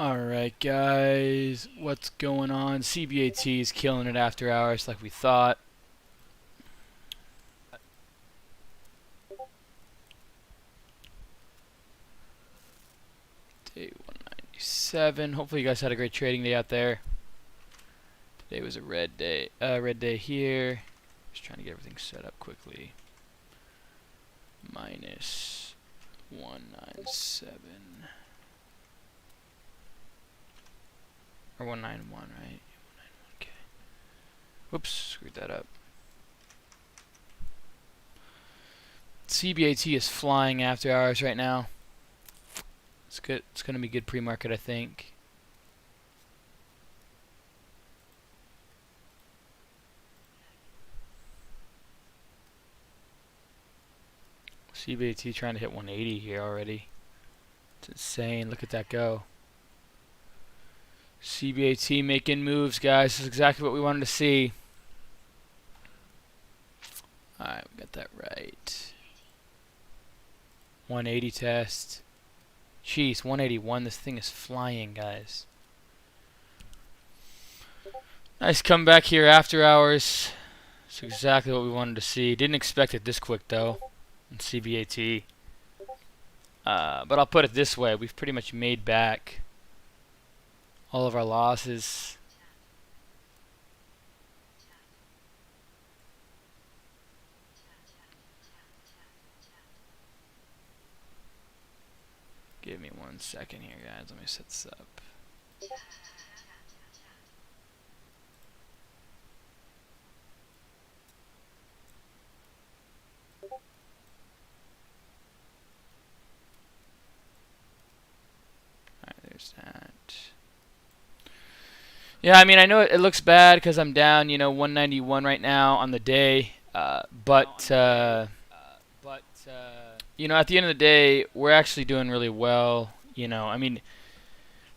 Alright guys, what's going on? CBAT is killing it after hours like we thought. Day 197. Hopefully you guys had a great trading day out there. Today was a red day here. Just trying to get everything set up quickly. Minus 197. Or 191, right? 191, okay. Whoops, screwed that up. CBAT is flying after hours right now. It's good. It's going to be good pre-market, I think. CBAT trying to hit 180 here already. It's insane. Look at that go. CBAT making moves, guys. This is exactly what we wanted to see. Alright, we got that right. 180 test. Jeez, 181. This thing is flying, guys. Nice comeback here after hours. It's exactly what we wanted to see. Didn't expect it this quick, though, in CBAT. But I'll put it this way. We've pretty much made back all of our losses. Give me 1 second here, guys. Let me set this up. Alright, there's that. Yeah, I mean, I know it looks bad because I'm down, 191 right now on the day. But at the end of the day, we're actually doing really well. I mean,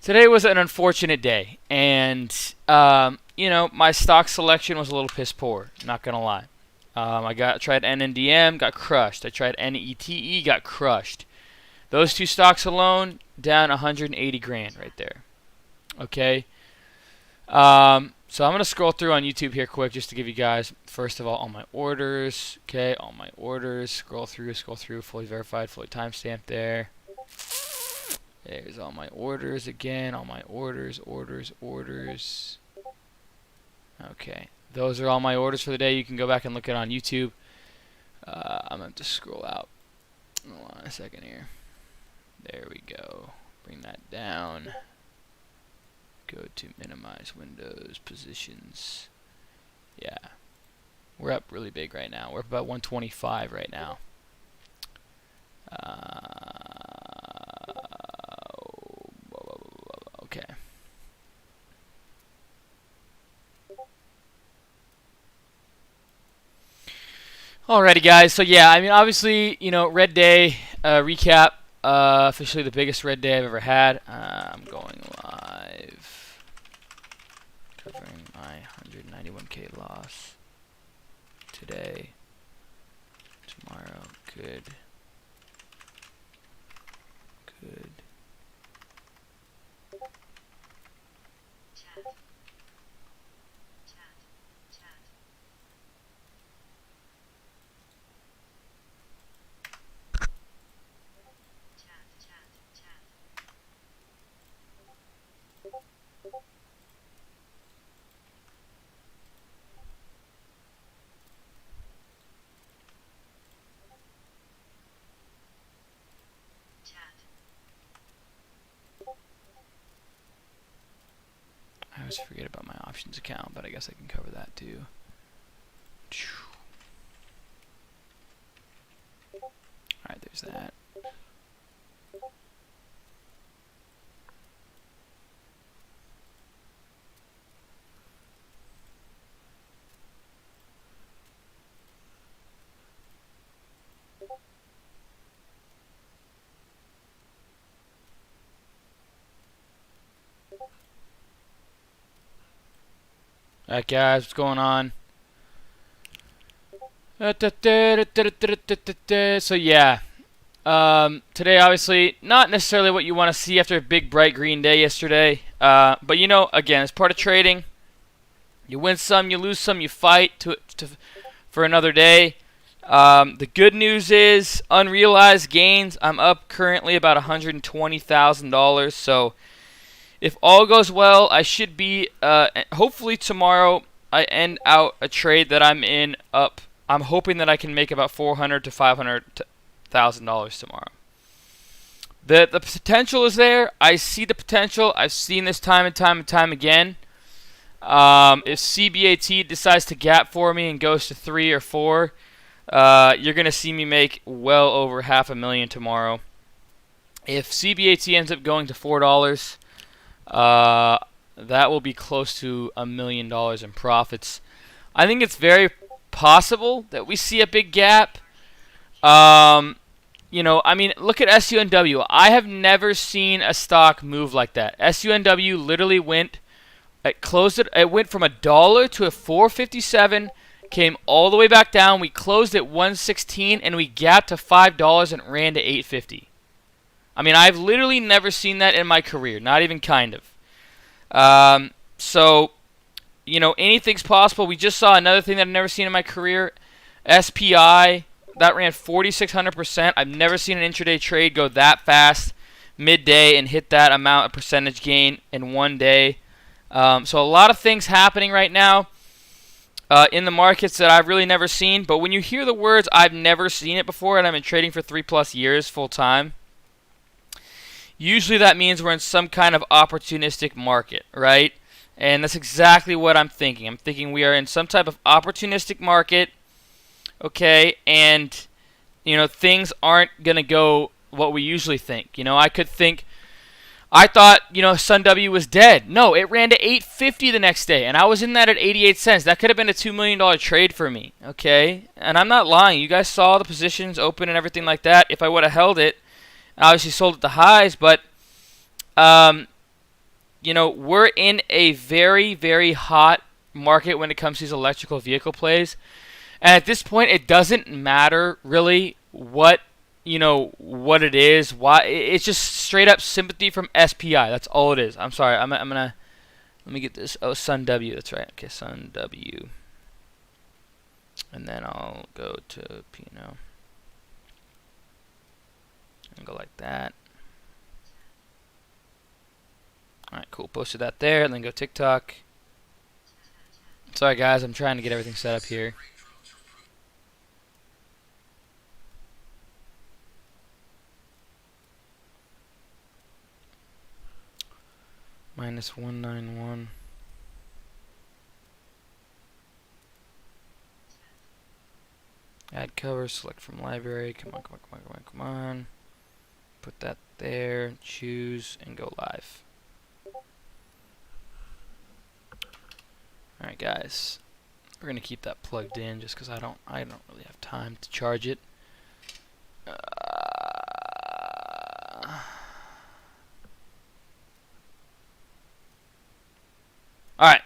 today was an unfortunate day, and my stock selection was a little piss poor. Not gonna lie. I tried NNDM, got crushed. I tried NETE, got crushed. Those two stocks alone, down 180 grand right there. Okay. So I'm going to scroll through on YouTube here quick just to give you guys, first of all my orders. Okay, all my orders. Scroll through, fully verified, fully timestamped there. There's all my orders again, all my orders. Okay, those are all my orders for the day. You can go back and look at it on YouTube. I'm going to scroll out. Hold on a second here. There we go. Bring that down. Go to minimize windows, positions. Yeah. We're up really big right now. We're up about 125 right now. Okay. Alrighty, guys. So, yeah, I mean, obviously, red day recap. Officially the biggest red day I've ever had. I'm going live. Covering my 191K loss today, tomorrow. Good. I always forget about my options account, but I guess I can cover that too. Alright, there's that. Alright guys, what's going on? So yeah, Today, obviously, not necessarily what you want to see after a big, bright green day yesterday. But, you know, again, it's part of trading. You win some, you lose some, you fight for another day. The good news is unrealized gains. I'm up currently about $120,000. So if all goes well, I should be, hopefully tomorrow, I end out a trade that I'm in up. I'm hoping that I can make about $400,000 to $500,000 tomorrow. The potential is there. I see the potential. I've seen this time and time again. If CBAT decides to gap for me and goes to 3 or 4, you're going to see me make well over $500,000 tomorrow. If CBAT ends up going to $4, that will be close to $1 million in profits. I think it's very possible that we see a big gap. You know, I mean, look at SUNW. I have never seen a stock move like that. SUNW literally went, it went from $1 to a $4.57, came all the way back down. We closed at $1.16 and we gapped to $5 and ran to $8.50. I mean, I've literally never seen that in my career, not even kind of. So, you know, anything's possible. We just saw another thing that I've never seen in my career. SPI, that ran 4,600%. I've never seen an intraday trade go that fast midday and hit that amount of percentage gain in one day. So a lot of things happening right now in the markets that I've really never seen. But when you hear the words, I've never seen it before, and I've been trading for 3+ years full time, usually that means we're in some kind of opportunistic market, right? And that's exactly what I'm thinking. I'm thinking we are in some type of opportunistic market, okay? And, you know, things aren't going to go what we usually think. You know, I thought, you know, SUNW was dead. No, it ran to $8.50 the next day, and I was in that at 88 cents. That could have been a $2 million trade for me, okay? And I'm not lying. You guys saw the positions open and everything like that. If I would have held it, I obviously sold at the highs, but, you know, we're in a very, very hot market when it comes to these electrical vehicle plays. And at this point, it doesn't matter really what, you know, what it is. Why it's just straight up sympathy from SPI. That's all it is. I'm sorry. I'm gonna let me get this. Oh, SUNW. That's right. Okay, SUNW. And then I'll go to P&O and go like that. All right, cool. Posted that there, and then go TikTok. Sorry, guys. I'm trying to get everything set up here. -191. Add cover, select from library. Come on, come on, come on, come on, come on. Put that there, choose, and go live. Alright, guys. We're gonna keep that plugged in just because I don't really have time to charge it. Alright.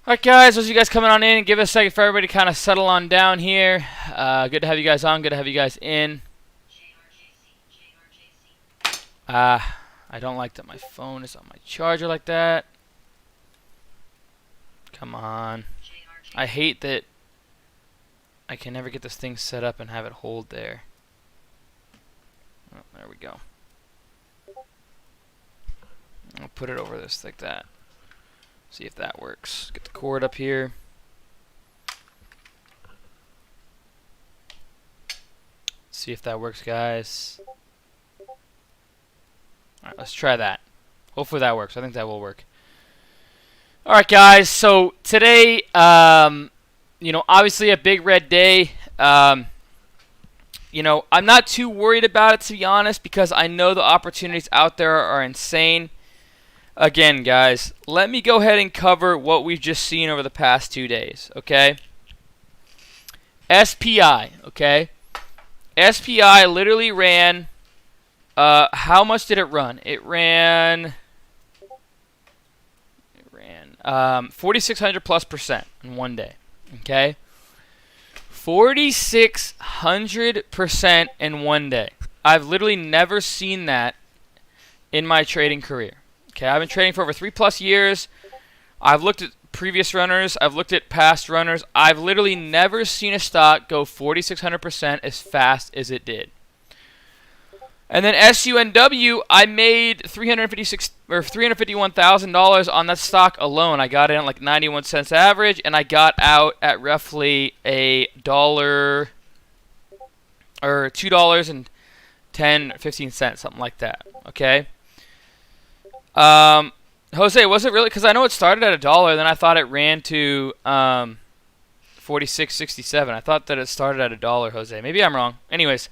Alright, guys. Those of you guys coming on in, give it a second for everybody to kind of settle on down here. Good to have you guys on. Good to have you guys in. I don't like that my phone is on my charger like that. Come on. I hate that I can never get this thing set up and have it hold there. Oh, there we go. I'll put it over this like that. See if that works. Get the cord up here. See if that works, guys. Alright, let's try that. Hopefully that works. I think that will work. Alright, guys. So today, you know, obviously a big red day. You know, I'm not too worried about it, to be honest, because I know the opportunities out there are insane. Again, guys, let me go ahead and cover what we've just seen over the past 2 days, okay? SPI, okay? SPI literally ran, how much did it run? It ran 4,600+% in one day, okay? 4,600% in one day. I've literally never seen that in my trading career. Okay, I've been trading for over 3+ years. I've looked at previous runners. I've looked at past runners. I've literally never seen a stock go 4,600% as fast as it did. And then SUNW, I made $351,000 on that stock alone. I got in at like 91 cents average, and I got out at roughly $1 or $2.10-15, something like that. Okay. Jose, was it really? Because I know it started at $1, then I thought it ran to 46.67. I thought that it started at $1, Jose. Maybe I'm wrong. Anyways,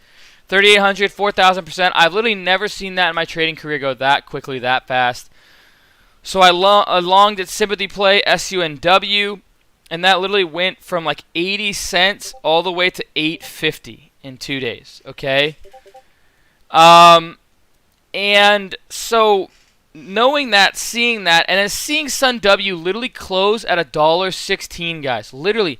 3,800, 4,000%. I've literally never seen that in my trading career go that quickly, that fast. So I longed at sympathy play SUNW, and that literally went from like 80 cents all the way to $8.50 in 2 days. Okay. And so knowing that, seeing that, and then seeing SUNW literally close at $1.16, guys. Literally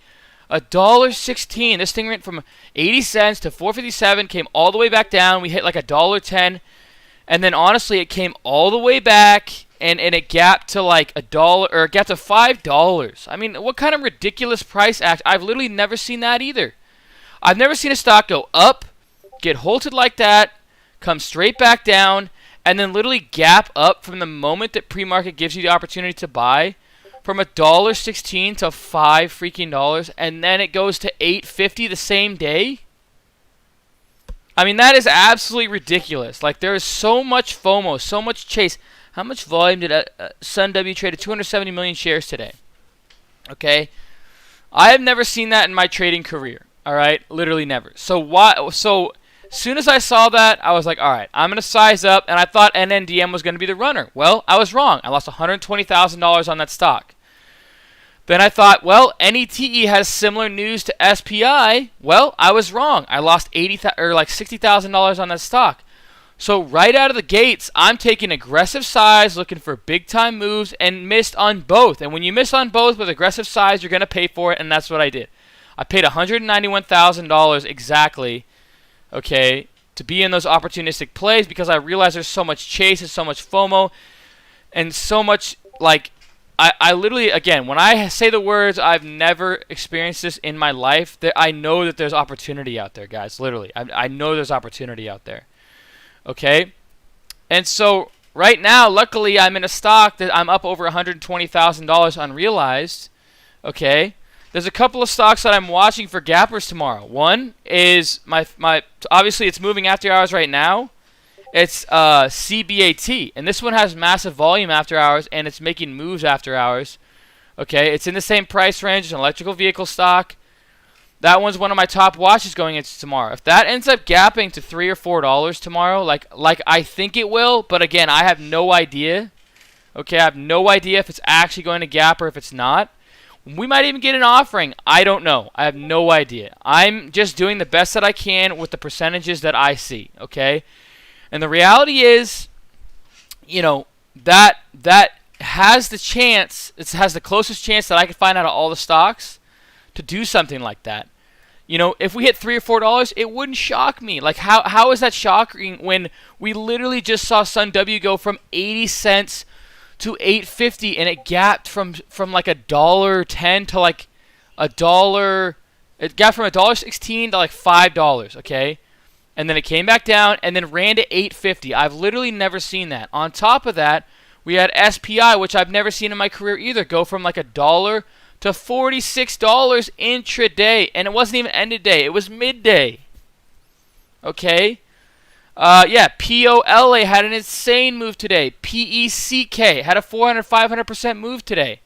$1.16. This thing went from 80 cents to 4.57, came all the way back down. We hit like $1.10, and then honestly, it came all the way back, and it gapped to like $1, or it gapped to $5. I mean, what kind of ridiculous price act? I've literally never seen that either. I've never seen a stock go up, get halted like that, come straight back down, and then literally gap up from the moment that pre-market gives you the opportunity to buy, from $1.16 to $5 and then it goes to $8.50 the same day. I mean, that is absolutely ridiculous. Like, there is so much FOMO, so much chase. How much volume did SUNW trade? 270 million shares today. Okay, I have never seen that in my trading career. All right, literally never. So why? So as soon as I saw that, I was like, all right, I'm going to size up, and I thought NNDM was going to be the runner. Well, I was wrong. I lost $120,000 on that stock. Then I thought, well, NETE has similar news to SPI. Well, I was wrong. I lost $60,000 on that stock. So right out of the gates, I'm taking aggressive size, looking for big-time moves, and missed on both. And when you miss on both with aggressive size, you're going to pay for it, and that's what I did. I paid $191,000 exactly, okay, to be in those opportunistic plays because I realized there's so much chase and so much FOMO and so much, like, I literally, again, when I say the words, I've never experienced this in my life, that I know that there's opportunity out there, guys, literally. I know there's opportunity out there, okay? And so right now, luckily, I'm in a stock that I'm up over $120,000 unrealized, okay? There's a couple of stocks that I'm watching for gappers tomorrow. One is my obviously it's moving after hours right now. It's CBAT, and this one has massive volume after hours, and it's making moves after hours. Okay, it's in the same price range as an electrical vehicle stock. That one's one of my top watches going into tomorrow. If that ends up gapping to $3 or $4 tomorrow, like I think it will, but again, I have no idea. Okay, I have no idea if it's actually going to gap or if it's not. We might even get an offering. I don't know. I have no idea. I'm just doing the best that I can with the percentages that I see, okay? And the reality is, you know, that has the chance, it has the closest chance that I could find out of all the stocks to do something like that. You know, if we hit $3 or $4, it wouldn't shock me. Like, how is that shocking when we literally just saw SUNW go from 80 cents to $8.50, and it gapped from like $1.10 to like $1. It gapped from $1.16 to like $5. Okay, and then it came back down and then ran to $8.50. I've literally never seen that. On top of that, we had SPI, which I've never seen in my career either, go from like $1 to $46 intraday, and it wasn't even end of day; it was midday. Okay. Yeah, POLA had an insane move today. PECK had a 400-500% move today.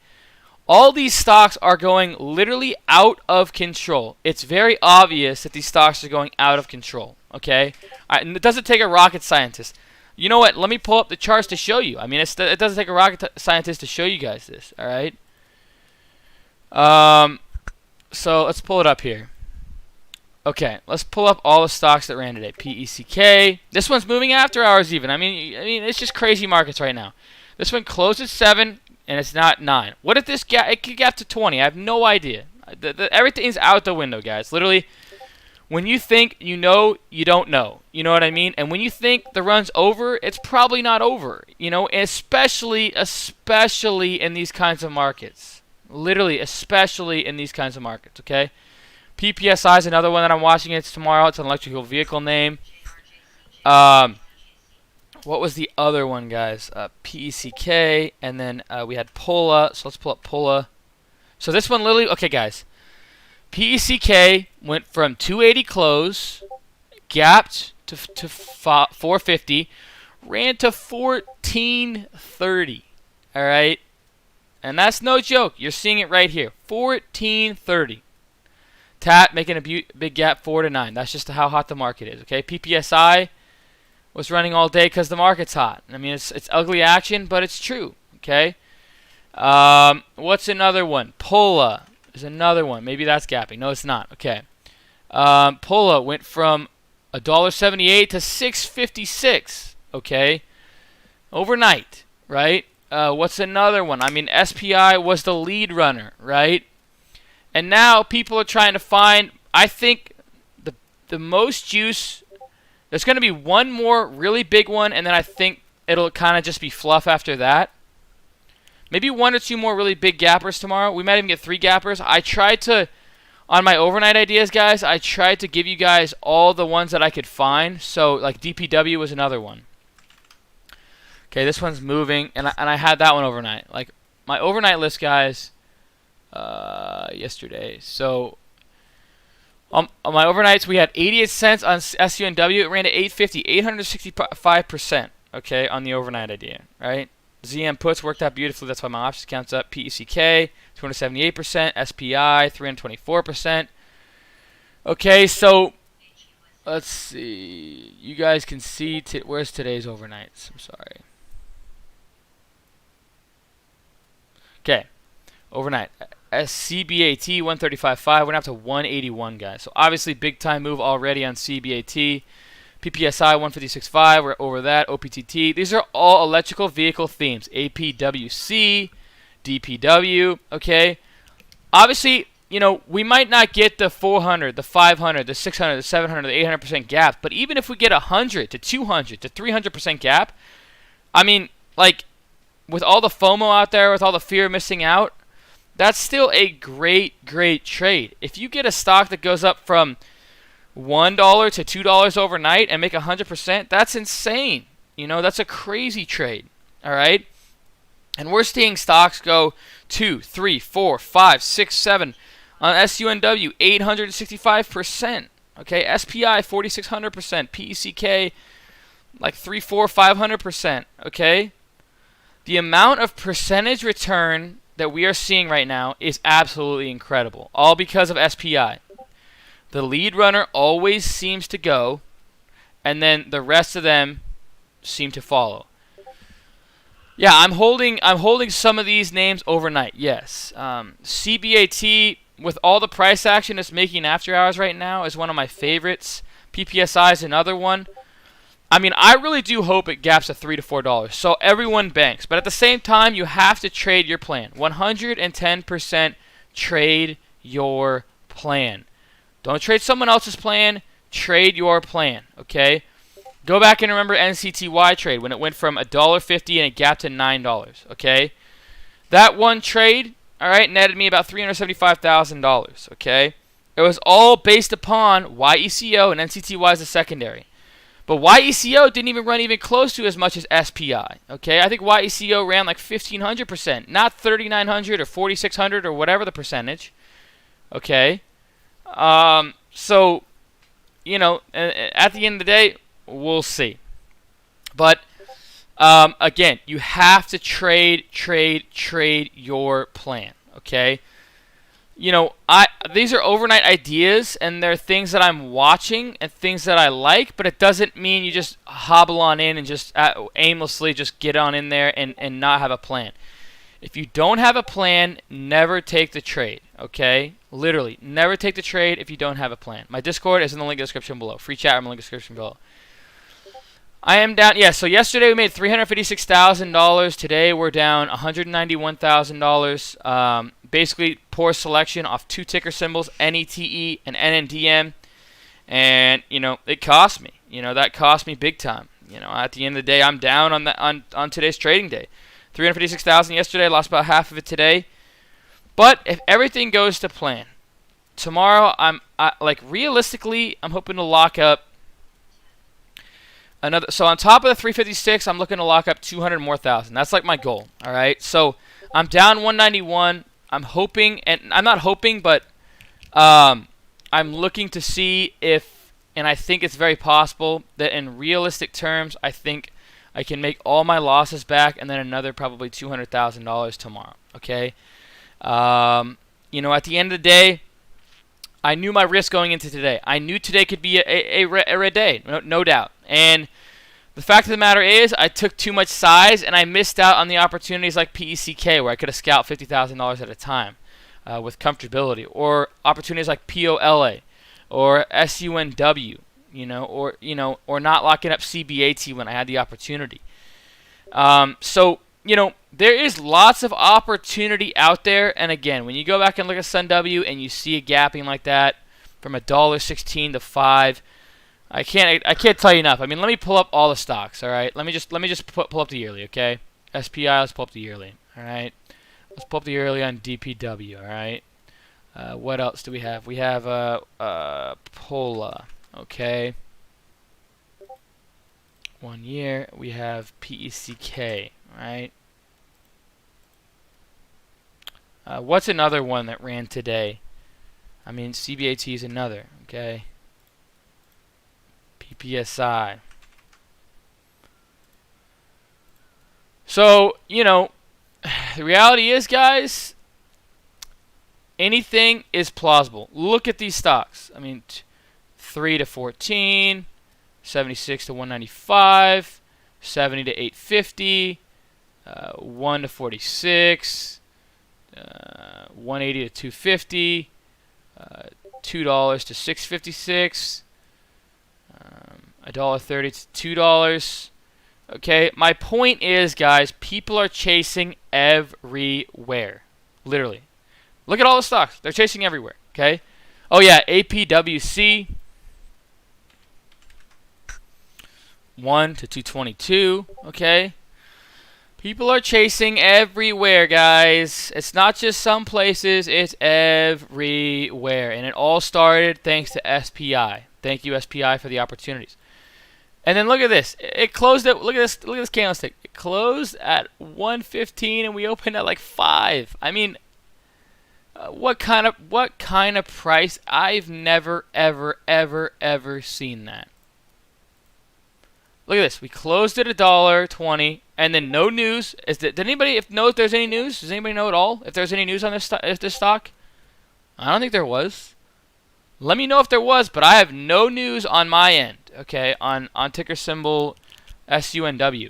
All these stocks are going literally out of control. It's very obvious that these stocks are going out of control, okay? And it doesn't take a rocket scientist. You know what? Let me pull up the charts to show you. I mean, it doesn't take a rocket scientist to show you guys this, all right? So let's pull it up here. Okay, let's pull up all the stocks that ran today. PECK. This one's moving after hours even. I mean, it's just crazy markets right now. This one closed at 7, and it's not 9. What if this gap? It could gap to 20. I have no idea. Everything's out the window, guys. Literally, when you think you know, you don't know. You know what I mean? And when you think the run's over, it's probably not over. You know, especially in these kinds of markets. Literally, especially in these kinds of markets, okay? PPSI is another one that I'm watching. It's tomorrow. It's an electrical vehicle name. What was the other one, guys? PECK, and then we had POLA. So let's pull up POLA. So this one literally, okay, guys. PECK went from 280 close, gapped to 450, ran to 1430. All right, and that's no joke. You're seeing it right here, 1430. TAT making a big gap 4 to 9. That's just how hot the market is. Okay, PPSI was running all day because the market's hot. I mean, it's ugly action, but it's true. Okay. What's another one? POLA is another one. Maybe that's gapping. No, it's not. Okay. POLA went from $1.78 to $6.56. Okay. Overnight, right? What's another one? I mean, SPI was the lead runner, right? And now people are trying to find, I think, the most juice. There's going to be one more really big one, and then I think it'll kind of just be fluff after that. Maybe 1 or 2 more really big gappers tomorrow. We might even get 3 gappers. I tried to, on my overnight ideas, guys, I tried to give you guys all the ones that I could find. So, like DPW was another one. Okay, this one's moving, and I had that one overnight. Like, my overnight list, guys, yesterday. So, on my overnights, we had 88 cents on SUNW. It ran to 850, 865%, okay, on the overnight idea, right? ZM puts worked out beautifully. That's why my options count's up. PECK, 278%. SPI, 324%. Okay, so let's see. You guys can see, where's today's overnights? I'm sorry. Okay, overnight. CBAT 135.5 went up to 181, guys. So obviously big time move already on CBAT. PPSI 156.5, we're over that. OPTT. These are all electrical vehicle themes. APWC, DPW. Okay. Obviously, you know, we might not get the 400, the 500, the 600, the 700, the 800% gap, but even if we get 100 to 200 to 300% gap, I mean, like, with all the FOMO out there, with all the fear of missing out, that's still a great, great trade. If you get a stock that goes up from $1 to $2 overnight and make 100%, that's insane. You know, that's a crazy trade. All right? And we're seeing stocks go 2, 3, 4, 5, 6, 7. On SUNW, 865%. Okay, SPI, 4,600%. PECK, like 3, 4, 500%. Okay? The amount of percentage return that we are seeing right now is absolutely incredible. All because of SPI. The lead runner always seems to go, and then the rest of them seem to follow. Yeah, I'm holding some of these names overnight. Yes, CBAT with all the price action it's making after hours right now is one of my favorites. PPSI is another one. I mean, I really do hope it gaps to $3 to $4, so everyone banks. But at the same time, you have to trade your plan. 110% trade your plan. Don't trade someone else's plan. Trade your plan, okay? Go back and remember NCTY trade when it went from $1.50 and it gapped to $9, okay? That one trade, all right, netted me about $375,000, okay? It was all based upon YECO and NCTY as a secondary. But YECO didn't even run even close to as much as SPI. Okay, I think YECO ran like 1,500%, not 3,900 or 4,600 or whatever the percentage. Okay, so you know, at the end of the day, we'll see. But again, you have to trade your plan. Okay. You know, these are overnight ideas, and they're things that I'm watching and things that I like, but it doesn't mean you just hobble on in and just aimlessly just get on in there and not have a plan. If you don't have a plan, never take the trade, okay? Literally, never take the trade if you don't have a plan. My Discord is in the link in the description below. Free chat in the link in the description below. I am down. Yeah, so yesterday we made $356,000. Today we're down $191,000. basically poor selection off 2 ticker symbols, NETE and NNDM. And, you know, it cost me. You know, that cost me big time. You know, at the end of the day, I'm down on today's trading day. 356,000 yesterday. I lost about half of it today. But if everything goes to plan, tomorrow realistically, I'm hoping to lock up another. So on top of the 356, I'm looking to lock up 200 more thousand. That's like my goal. All right. So I'm down 191. I'm hoping, and I'm not hoping, but I'm looking to see if, and I think it's very possible that in realistic terms, I think I can make all my losses back and then another probably $200,000 tomorrow. Okay. You know, at the end of the day, I knew my risk going into today. I knew today could be a red day, no doubt. And the fact of the matter is, I took too much size and I missed out on the opportunities like PECK, where I could have scalped $50,000 at a time with comfortability, or opportunities like POLA or SUNW, or not locking up CBAT when I had the opportunity. So, you know, there is lots of opportunity out there. And again, when you go back and look at SUNW and you see a gapping like that from $1.16 to $5, I can't tell you enough. I mean, let me pull up all the stocks. All right, let me just pull up the yearly. Okay, SPI. Let's pull up the yearly. All right, let's pull up the yearly on DPW. All right. What else do we have? We have POLA. Okay. 1 year. We have PECK. Right. What's another one that ran today? I mean, CBAT is another. Okay. PSI. So, you know, the reality is, guys, anything is plausible. Look at these stocks. I mean, 3 to 14, 76 to 195, 70 to 850, 1 to 46, 180 to 250, $2 to 656. $1.30 to $2. Okay, my point is, guys, people are chasing everywhere. Literally. Look at all the stocks. They're chasing everywhere. Okay. Oh yeah, APWC 1 to 222. Okay. People are chasing everywhere, guys. It's not just some places, it's everywhere. And it all started thanks to SPI. Thank you, SPI, for the opportunities. And then look at this. It closed at, look at this candlestick. It closed at 115 and we opened at like 5. I mean, what kind of price? I've never ever seen that. Look at this. We closed at $1.20 and then no news. Did anybody know if there's any news? Does anybody know at all if there's any news on this stock? I don't think there was. Let me know if there was, but I have no news on my end. Okay, on ticker symbol SUNW.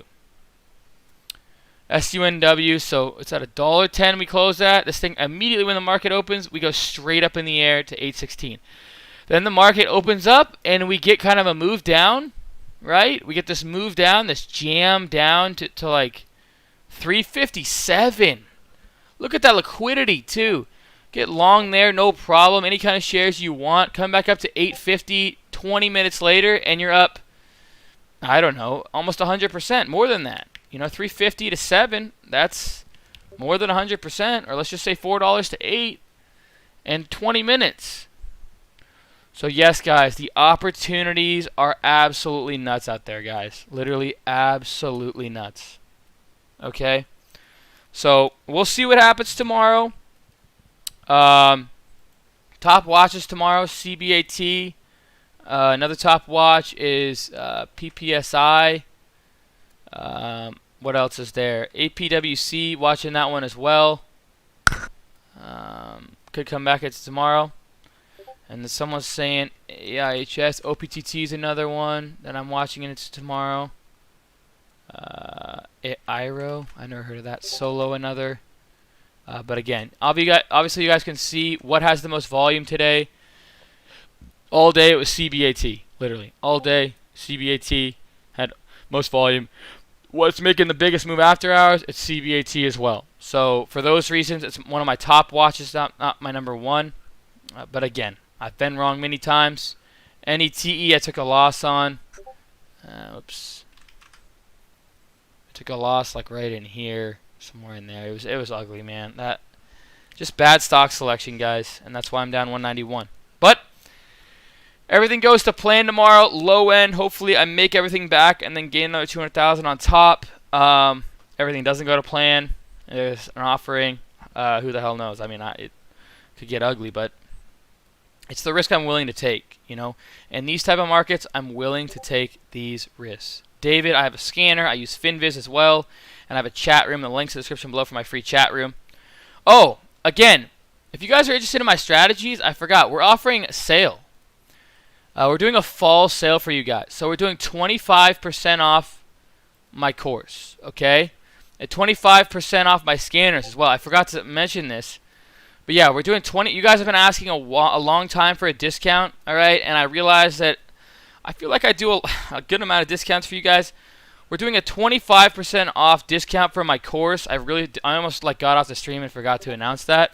SUNW, so it's at $1.10 we close at. This thing, immediately when the market opens, we go straight up in the air to 816. Then the market opens up and we get kind of a move down, right? We get this move down, this jam down to like 357. Look at that liquidity too. Get long there, no problem. Any kind of shares you want. Come back up to 850 20 minutes later, and you're up, I don't know, almost 100%. More than that. You know, 350 to 7, that's more than 100%. Or let's just say $4 to 8 in 20 minutes. So yes, guys, the opportunities are absolutely nuts out there, guys. Literally absolutely nuts. Okay? So we'll see what happens tomorrow. Top watches tomorrow, CBAT. Another top watch is PPSI. What else is there? APWC, watching that one as well. Could come back at tomorrow. And then someone's saying, yeah, HS, OPTT is another one that I'm watching into tomorrow. IRO, I never heard of that. Solo, another. But again, obviously you guys can see what has the most volume today. All day it was CBAT, literally. All day CBAT had most volume. What's making the biggest move after hours? It's CBAT as well. So for those reasons, it's one of my top watches, not my number one. But again, I've been wrong many times. NETE I took a loss on. Oops. I took a loss like right in here, somewhere in there. It was ugly, man. That just bad stock selection, guys, and that's why I'm down 191. But everything goes to plan tomorrow. Low end. Hopefully, I make everything back and then gain another 200,000 on top. Everything doesn't go to plan. There's an offering. Who the hell knows? I mean, it could get ugly, but it's the risk I'm willing to take, you know. In these type of markets, I'm willing to take these risks. David, I have a scanner. I use FinViz as well, and I have a chat room. The link's in the description below for my free chat room. Oh, again, if you guys are interested in my strategies, I forgot. We're offering a sale. We're doing a fall sale for you guys. So we're doing 25% off my course, okay? And 25% off my scanners as well. I forgot to mention this. But yeah, we're doing 20. You guys have been asking a long time for a discount, all right? And I realized that I feel like I do a good amount of discounts for you guys. We're doing a 25% off discount for my course. I almost like got off the stream and forgot to announce that.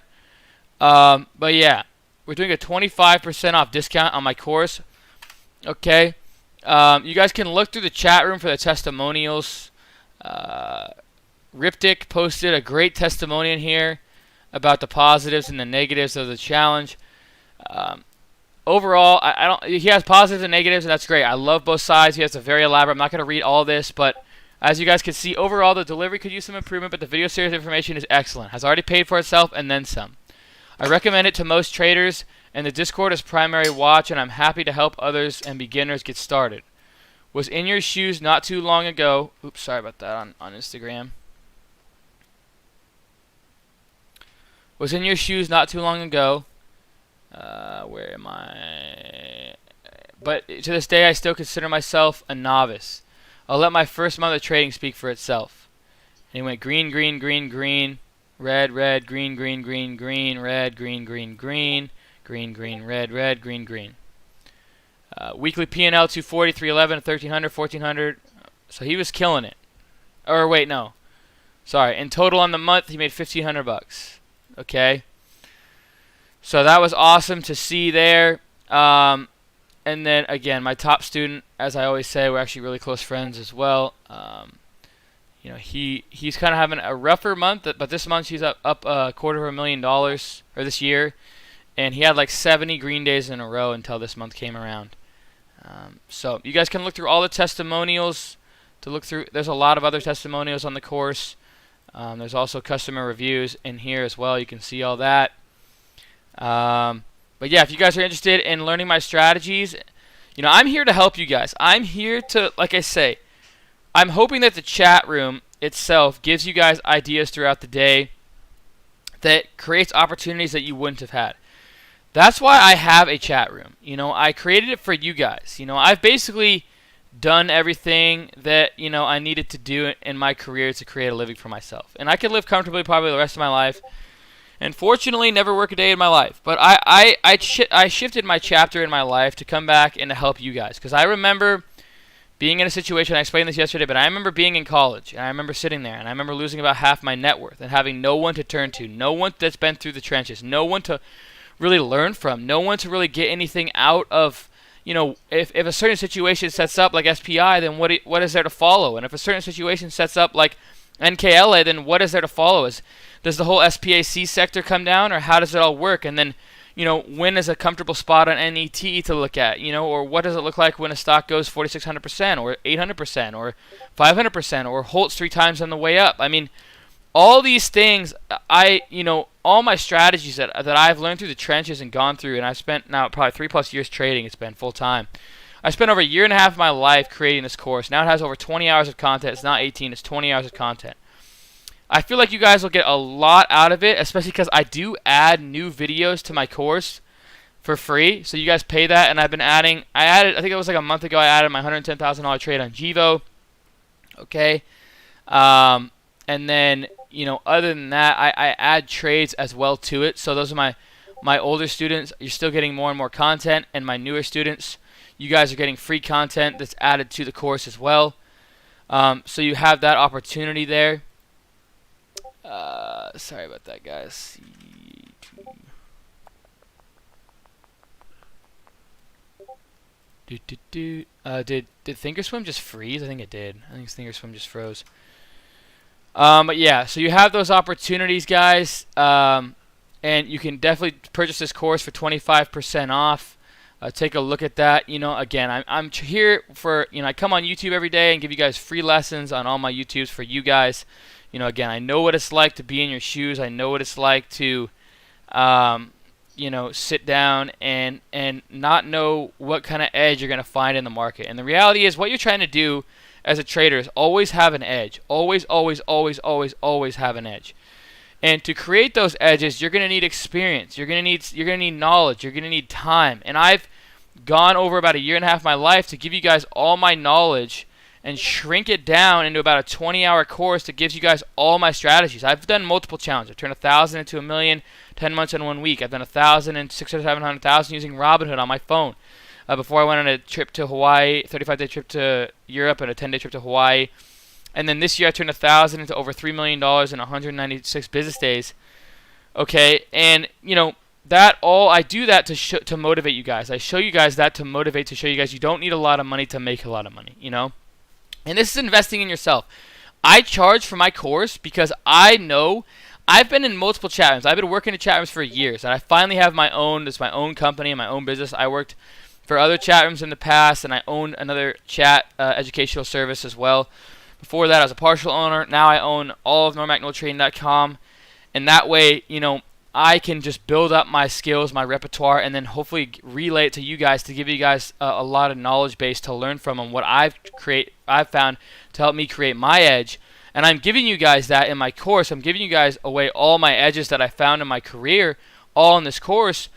But yeah, we're doing a 25% off discount on my course. Okay, you guys can look through the chat room for the testimonials. Riptic posted a great testimonial in here about the positives and the negatives of the challenge. Overall, he has positives and negatives, and that's great. I love both sides. He has a very elaborate. I'm not going to read all this, but as you guys can see, overall the delivery could use some improvement, but the video series information is excellent. Has already paid for itself and then some. I recommend it to most traders, and the Discord is primary watch, and I'm happy to help others and beginners get started. Was in your shoes not too long ago. Oops, sorry about that on Instagram. Was in your shoes not too long ago. Where am I? But to this day, I still consider myself a novice. I'll let my first month of trading speak for itself. And he went green, green, green, green, red, red, green, green, green, green, red, green, green, green, green, green, red, red, green, green. Weekly P&L 240, 311, 1300, 1400. So he was killing it. Or wait, no. Sorry. In total on the month, he made $1,500. Okay. So that was awesome to see there. And then again, my top student, as I always say, we're actually really close friends as well. You know, he's kind of having a rougher month, but this month he's up $250,000, or this year, and he had like 70 green days in a row until this month came around. So you guys can look through all the testimonials to look through. There's a lot of other testimonials on the course. There's also customer reviews in here as well. You can see all that. But yeah, if you guys are interested in learning my strategies, you know, I'm here to help you guys. I'm here to, like I say, I'm hoping that the chat room itself gives you guys ideas throughout the day that creates opportunities that you wouldn't have had. That's why I have a chat room. You know, I created it for you guys. You know, I've basically done everything that, you know, I needed to do in my career to create a living for myself. And I could live comfortably probably the rest of my life. And fortunately, never work a day in my life. But I shifted my chapter in my life to come back and to help you guys. Because I remember being in a situation, I explained this yesterday, but I remember being in college. And I remember sitting there. And I remember losing about half my net worth and having no one to turn to. No one that's been through the trenches. No one to really learn from. No one to really get anything out of, you know, if a certain situation sets up like SPI, then what is there to follow? And if a certain situation sets up like NKLA, then what is there to follow? Does the whole SPAC sector come down, or how does it all work? And then, you know, when is a comfortable spot on NET to look at, you know, or what does it look like when a stock goes 4,600% or 800% or 500% or holds 3 times on the way up? I mean, all these things, all my strategies that I've learned through the trenches and gone through, and I've spent now probably 3+ years trading. It's been full time. I spent over a year and a half of my life creating this course. Now it has over 20 hours of content. It's not 18, it's 20 hours of content. I feel like you guys will get a lot out of it, especially because I do add new videos to my course for free. So you guys pay that, and I've been adding. I think it was like a month ago, I added my $110,000 trade on Givo. Okay. And then, you know, other than that, I add trades as well to it. So those are my older students. You're still getting more and more content, and my newer students, you guys are getting free content that's added to the course as well. So you have that opportunity there. Sorry about that, guys. Did Thinkorswim just freeze? I think it did. I think Thinkorswim just froze. But yeah, so you have those opportunities, guys, and you can definitely purchase this course for 25% off. Take a look at that. You know, again, I'm here for, you know, I come on YouTube every day and give you guys free lessons on all my YouTubes for you guys. You know, again, I know what it's like to be in your shoes. I know what it's like to, you know, sit down and not know what kind of edge you're going to find in the market. And the reality is, what you're trying to do as a trader is always have an edge. Always, always, always, always, always have an edge. And to create those edges, you're going to need experience. You're going to need knowledge. You're going to need time. And I've gone over about 1.5 years of my life to give you guys all my knowledge and shrink it down into about a 20-hour course that gives you guys all my strategies. I've done multiple challenges. I've turned 1,000 into 1 million, 10 months in 1 week. I've done 1,000 and 600, 700,000 using Robinhood on my phone. Before I went on a trip to Hawaii, 35-day trip to Europe and a 10-day trip to Hawaii. And then this year I turned 1,000 into over $3 million in 196 business days. Okay, and you know, that all I do that to motivate you guys. I show you guys that to motivate, to show you guys you don't need a lot of money to make a lot of money, you know? And this is investing in yourself. I charge for my course because I know I've been in multiple chat rooms. I've been working in chat rooms for years, and I finally have my own. It's my own company and my own business. I worked for other chat rooms in the past, and I owned another chat educational service as well. Before that, I was a partial owner. Now I own all of NormackNoTrading.com, and that way, you know, I can just build up my skills, my repertoire, and then hopefully relay it to you guys to give you guys a lot of knowledge base to learn from and what I've found to help me create my edge. And I'm giving you guys that in my course. I'm giving you guys away all my edges that I found in my career, all in this course.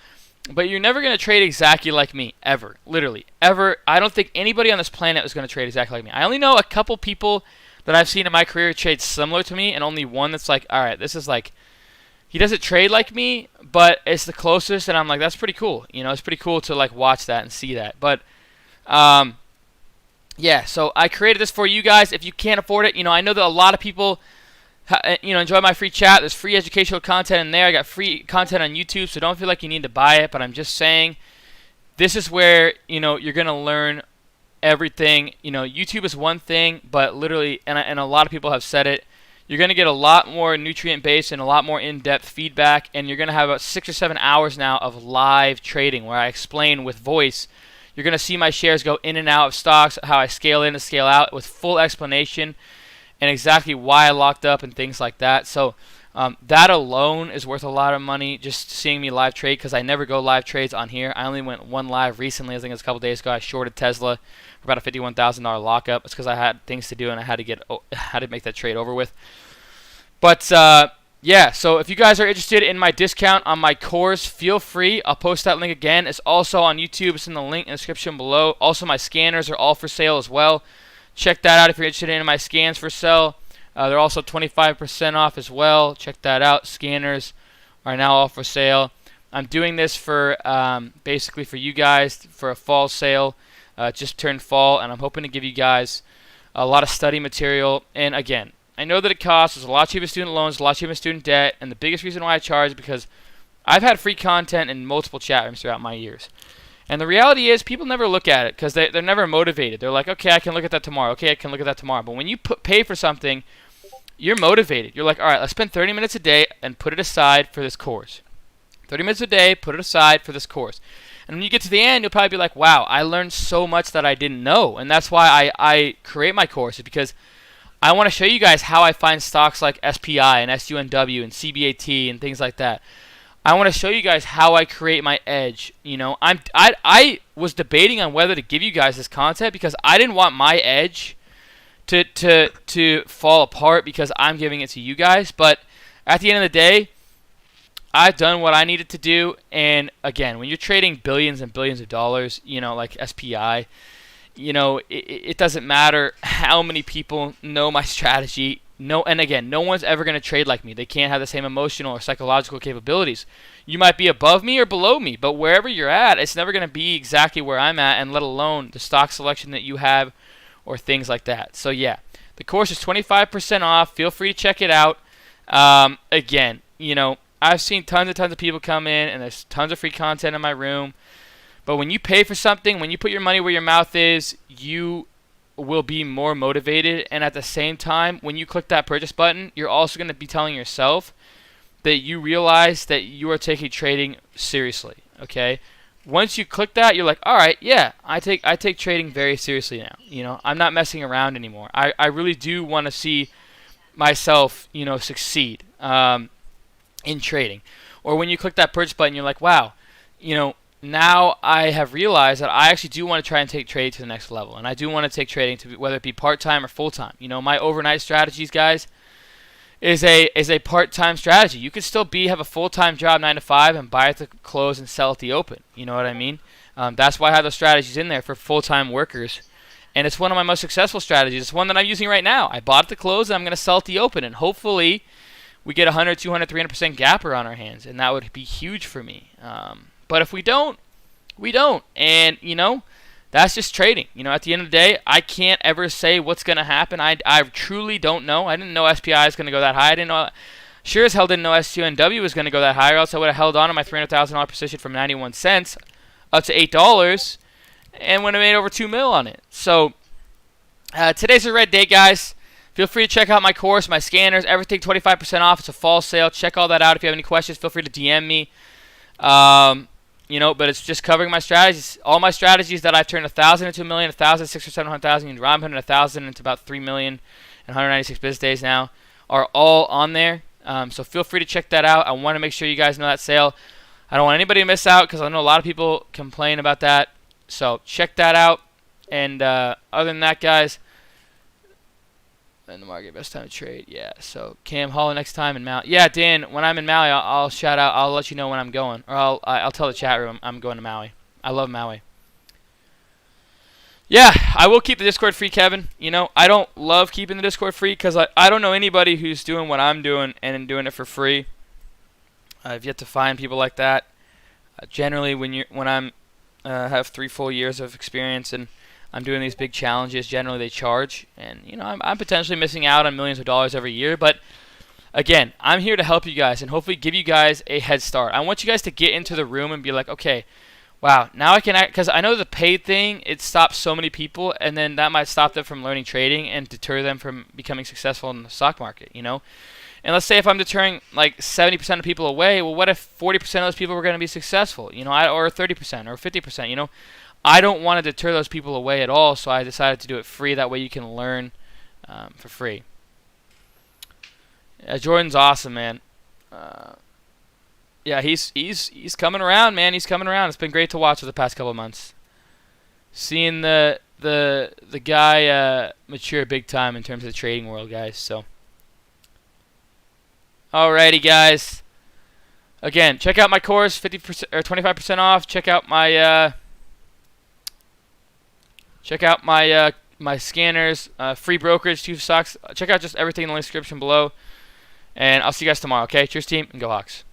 But you're never going to trade exactly like me, ever. Literally, ever. I don't think anybody on this planet is going to trade exactly like me. I only know a couple people that I've seen in my career trade similar to me, and only one that's like, all right, this is like, he doesn't trade like me, but it's the closest, and I'm like, that's pretty cool. You know, it's pretty cool to like watch that and see that. But yeah, so I created this for you guys. If you can't afford it, you know, I know that a lot of people, you know, enjoy my free chat. There's free educational content in there. I got free content on YouTube, so don't feel like you need to buy it. But I'm just saying, this is where, you know, you're gonna learn everything. You know, YouTube is one thing, but literally, and a lot of people have said it, you're going to get a lot more nutrient-based and a lot more in-depth feedback, and you're going to have about 6 or 7 hours now of live trading where I explain with voice. You're going to see my shares go in and out of stocks, how I scale in and scale out with full explanation and exactly why I locked up and things like that. So that alone is worth a lot of money, just seeing me live trade, because I never go live trades on here. I only went one live recently. I think it was a couple days ago. I shorted Tesla for about a $51,000 lockup. It's because I had things to do and I had to make that trade over with. But yeah, so if you guys are interested in my discount on my course, feel free. I'll post that link again. It's also on YouTube. It's in the link in the description below. Also, my scanners are all for sale as well. Check that out if you're interested in my scans for sale. They're also 25% off as well. Check that out. Scanners are now all for sale. I'm doing this for basically for you guys for a fall sale. Just turned fall, and I'm hoping to give you guys a lot of study material. And again, I know that it costs. There's a lot cheaper student loans, a lot cheaper student debt, and the biggest reason why I charge is because I've had free content in multiple chat rooms throughout my years. And the reality is, people never look at it because they're never motivated. They're like, okay, I can look at that tomorrow. Okay, I can look at that tomorrow. But when you pay for something, you're motivated. You're like, all right, let's spend 30 minutes a day and put it aside for this course. 30 minutes a day, put it aside for this course. And when you get to the end, you'll probably be like, wow, I learned so much that I didn't know. And that's why I create my courses, because I want to show you guys how I find stocks like SPI and SUNW and CBAT and things like that. I want to show you guys how I create my edge. You know, I was debating on whether to give you guys this content because I didn't want my edge to fall apart because I'm giving it to you guys. But at the end of the day, I've done what I needed to do. And again, when you're trading billions and billions of dollars, you know, like SPI, you know, it doesn't matter how many people know my strategy. No, and again, no one's ever going to trade like me. They can't have the same emotional or psychological capabilities. You might be above me or below me, but wherever you're at, it's never going to be exactly where I'm at, and let alone the stock selection that you have or things like that. So yeah, The course is 25% off. Feel free to check it out. Again, you know, I've seen tons of people come in, and there's tons of free content in my room. But when you pay for something, when you put your money where your mouth is, you will be more motivated. And at the same time, when you click that purchase button, you're also going to be telling yourself that you realize that you are taking trading seriously. Okay? Once you click that, you're like, all right, yeah, I take trading very seriously now. You know, I'm not messing around anymore. I really do want to see myself, you know, succeed in trading. Or when you click that purchase button, you're like, wow, you know, now I have realized that I actually do want to try and take trading to the next level, and I do want to take trading to whether it be part-time or full-time. You know, my overnight strategies, guys, is a part-time strategy. You could still have a full-time job 9 to 5 and buy at the close and sell at the open. You know what I mean? That's why I have those strategies in there for full-time workers, and it's one of my most successful strategies. It's one that I'm using right now. I bought at the close and I'm going to sell at the open, and hopefully we get 100, 200, 300% gapper on our hands, and that would be huge for me. But if we don't, we don't. And, you know, that's just trading. You know, at the end of the day, I can't ever say what's going to happen. I truly don't know. I didn't know SPI is going to go that high. I didn't know. Sure as hell didn't know SUNW was going to go that high, or else I would have held on to my $300,000 position from 91 cents up to $8 and would have made over $2 million on it. So today's a red day, guys. Feel free to check out my course, my scanners, everything 25% off. It's a fall sale. Check all that out. If you have any questions, feel free to DM me. You know, but it's just covering my strategies. All my strategies that I've turned 1,000 into 1 million, 1,000, 600 or 700,000, and 1,000 into about 3 million and 196 business days now are all on there. So feel free to check that out. I want to make sure you guys know that sale. I don't want anybody to miss out because I know a lot of people complain about that. So check that out. And other than that, guys, in the market, best time to trade. Yeah, so Cam Hall next time in Maui. Yeah, Dan, when I'm in Maui, I'll shout out. I'll let you know when I'm going, or I'll tell the chat room I'm going to Maui. I love Maui. Yeah, I will keep the Discord free, Kevin. You know, I don't love keeping the Discord free because I don't know anybody who's doing what I'm doing and doing it for free. I've yet to find people like that. Generally, when I'm have 3 full years of experience and I'm doing these big challenges, generally they charge, and you know I'm potentially missing out on millions of dollars every year. But again, I'm here to help you guys and hopefully give you guys a head start. I want you guys to get into the room and be like, okay, wow, now I can act, because I know the paid thing, it stops so many people, and then that might stop them from learning trading and deter them from becoming successful in the stock market, you know. And let's say if I'm deterring like 70% of people away, well, what if 40% of those people were going to be successful, you know, or 30% or 50%, you know. I don't want to deter those people away at all, so I decided to do it free. That way you can learn for free. Jordan's awesome, man. Yeah, he's coming around, man. He's coming around. It's been great to watch for the past couple of months. Seeing the guy mature big time in terms of the trading world, guys. So, alrighty, guys. Again, check out my course, 50% or 25% off. Check out my my scanners, free brokerage, 2 stocks. Check out just everything in the link description below. And I'll see you guys tomorrow, okay? Cheers, team, and go Hawks.